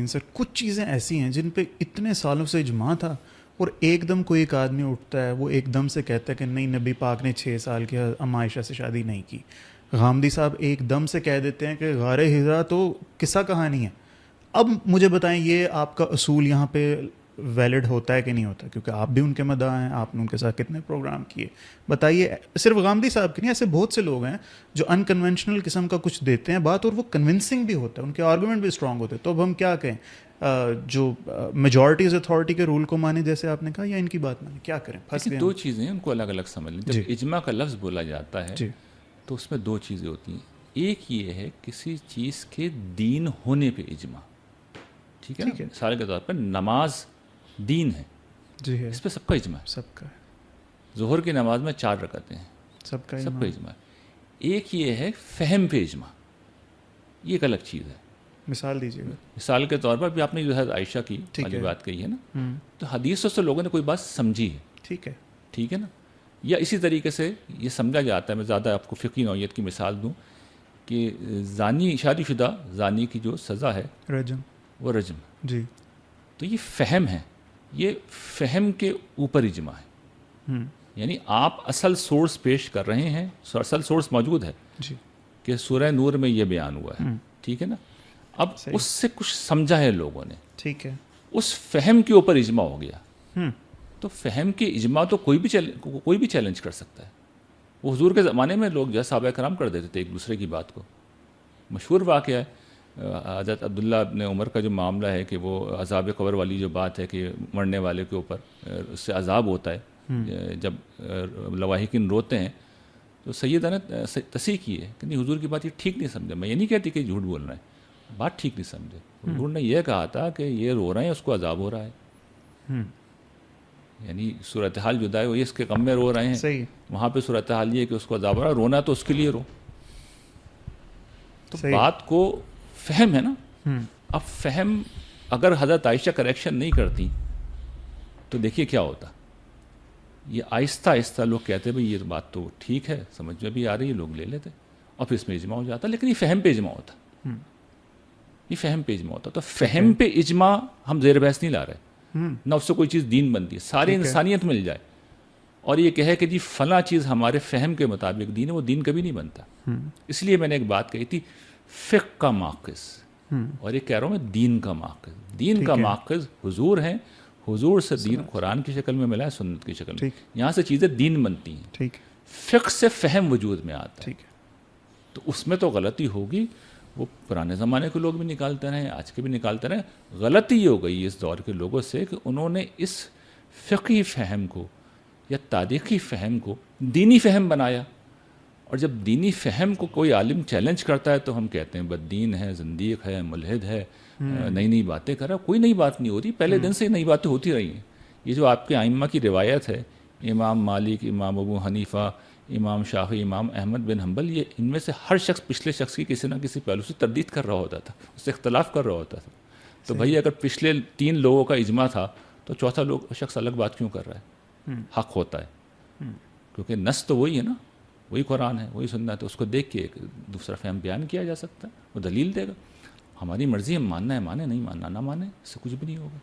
سر کچھ چیزیں ایسی ہیں جن پہ اتنے سالوں سے اجماع تھا اور ایک دم کوئی ایک آدمی اٹھتا ہے وہ ایک دم سے کہتا ہے کہ نہیں نبی پاک نے 6 سال کی اماں عائشہ سے شادی نہیں کی. غامدی صاحب ایک دم سے کہہ دیتے ہیں کہ غار حرا تو قصہ کہانی ہے. اب مجھے بتائیں یہ آپ کا اصول یہاں پہ ویلڈ ہوتا ہے کہ نہیں ہوتا؟ کیونکہ آپ بھی ان کے مداح ہیں, آپ نے ان کے ساتھ کتنے پروگرام کیے. بتائیے, صرف غامدی صاحب کے نہیں, ایسے بہت سے لوگ ہیں جو ان کنونشنل قسم کا کچھ دیتے ہیں بات اور وہ کنونسنگ بھی ہوتا ہے, ان کے آرگومنٹ بھی اسٹرانگ ہوتے ہیں. تو اب ہم کیا کہیں, جو میجورٹیز اتھارٹی کے رول کو مانے جیسے آپ نے کہا, یا ان کی بات مانے, کیا کریں؟ پھنس گئے. دو چیزیں ہیں, ان کو الگ الگ سمجھ لیں. جب اجماع کا لفظ بولا جاتا ہے تو اس میں 2 چیزیں ہوتی ہیں. ایک یہ ہے کسی چیز کے دین ہونے پہ اجماع, ٹھیک ہے, مثال کے طور پر نماز دین ہے, جی ہے, اس پہ سب کا اجماع ہے. سب کا ہے. ظہر کی نماز میں 4 رکعتیں ہیں, سب کا اجماع ہے. ایک یہ ہے فہم پہ اجماع, یہ ایک الگ چیز ہے. مثال دیجیے گا. مثال کے طور پر بھی آپ نے جو حضرت عائشہ کی والی بات کہی ہے نا, تو حدیثوں سے لوگوں نے کوئی بات سمجھی ہے, ٹھیک ہے نا. یا اسی طریقے سے یہ سمجھا جاتا ہے, میں زیادہ آپ کو فقہی نوعیت کی مثال دوں کہ زانی, شادی شدہ زانی کی جو سزا ہے رجم, وہ رجم. جی, تو یہ فہم ہے, یہ فہم کے اوپر اجماع ہے. یعنی آپ اصل سورس پیش کر رہے ہیں, اصل سورس موجود ہے جی, کہ سورہ نور میں یہ بیان ہوا ہے, ٹھیک ہے نا. اب اس سے کچھ سمجھا ہے لوگوں نے, ٹھیک ہے, اس فہم کے اوپر اجماع ہو گیا. تو فہم کے اجماع تو کوئی بھی چیلنج کر سکتا ہے. وہ حضور کے زمانے میں لوگ جو صحابہ کرام کر دیتے تھے ایک دوسرے کی بات کو. مشہور واقعہ ہے حضرت عبداللہ ابن عمر کا جو معاملہ ہے کہ وہ عذاب قبر والی جو بات ہے کہ مرنے والے کے اوپر اس سے عذاب ہوتا ہے, جب لواحقین روتے ہیں تو سیدہ نے تصحیح کی ہے کہ نہیں حضور کی بات یہ ٹھیک نہیں سمجھا. میں یہ نہیں کہتی کہ جھوٹ بول رہے ہیں, بات ٹھیک نہیں سمجھے. حضور نے یہ کہا تھا کہ یہ رو رہے ہیں, اس کو عذاب ہو رہا ہے. یعنی صورتحال جدا ہے, وہ اس کے غم میں رو رہے ہیں, صحیح. وہاں پہ صورتحال یہ کہ اس کو عذاب ہو رہا ہے, رونا تو اس کے لیے رو. تو بات کو فہم ہے نا. اب فہم اگر حضرت عائشہ کریکشن نہیں کرتی تو دیکھیے کیا ہوتا. یہ آہستہ آہستہ لوگ کہتے بھئی یہ بات تو ٹھیک ہے, سمجھ میں بھی آ رہی ہے, لوگ لے لیتے اور پھر اس میں اجماع ہو جاتا. لیکن یہ فہم پہ اجماع ہوتا, یہ فہم پہ اجماع ہوتا. تو فہم پہ اجماع ہم زیر بحث نہیں لا رہے, نہ اس سے کوئی چیز دین بنتی ہے. ساری انسانیت مل جائے اور یہ کہے کہ جی فلاں چیز ہمارے فہم کے مطابق دین ہے, وہ دین کبھی نہیں بنتا. اس لیے میں نے ایک بات کہی تھی, فقہ کا ماخذ, اور یہ کہہ رہا ہوں میں دین کا ماخذ. دین کا ماخذ حضور ہیں, حضور سے دین قرآن کی شکل میں ملا ہے, سنت کی شکل میں, یہاں سے چیزیں دین بنتی ہیں. فقہ سے فہم وجود میں آتا ہے. تو اس میں تو غلطی ہوگی, وہ پرانے زمانے کے لوگ بھی نکالتے رہے, آج کے بھی نکالتے رہے. غلطی یہ ہو گئی اس دور کے لوگوں سے کہ انہوں نے اس فقہی فہم کو یا تاریخی فہم کو دینی فہم بنایا. اور جب دینی فہم کو کوئی عالم چیلنج کرتا ہے تو ہم کہتے ہیں بددین ہے, زندیق ہے, ملحد ہے, نئی نئی باتیں کر رہا ہے. کوئی نئی بات نہیں ہوتی, پہلے دن سے نئی باتیں ہوتی رہی ہیں. یہ جو آپ کے ائمہ کی روایت ہے, امام مالک, امام ابو حنیفہ, امام شافعی, امام احمد بن حنبل, یہ ان میں سے ہر شخص پچھلے شخص کی کسی نہ کسی پہلو سے تردید کر رہا ہوتا تھا, اس سے اختلاف کر رہا ہوتا تھا. تو بھائی اگر پچھلے 3 لوگوں کا اجماع تھا تو چوتھا شخص الگ بات کیوں کر رہا ہے؟ حق ہوتا ہے, کیونکہ نص تو وہی ہے نا, وہی قرآن ہے, وہی سنت ہے. اس کو دیکھ کے ایک دوسرا فہم بیان کیا جا سکتا ہے, وہ دلیل دے گا. ہماری مرضی ہے, ماننا ہے مانے, نہیں ماننا نہ مانے, اس سے کچھ بھی نہیں ہوگا.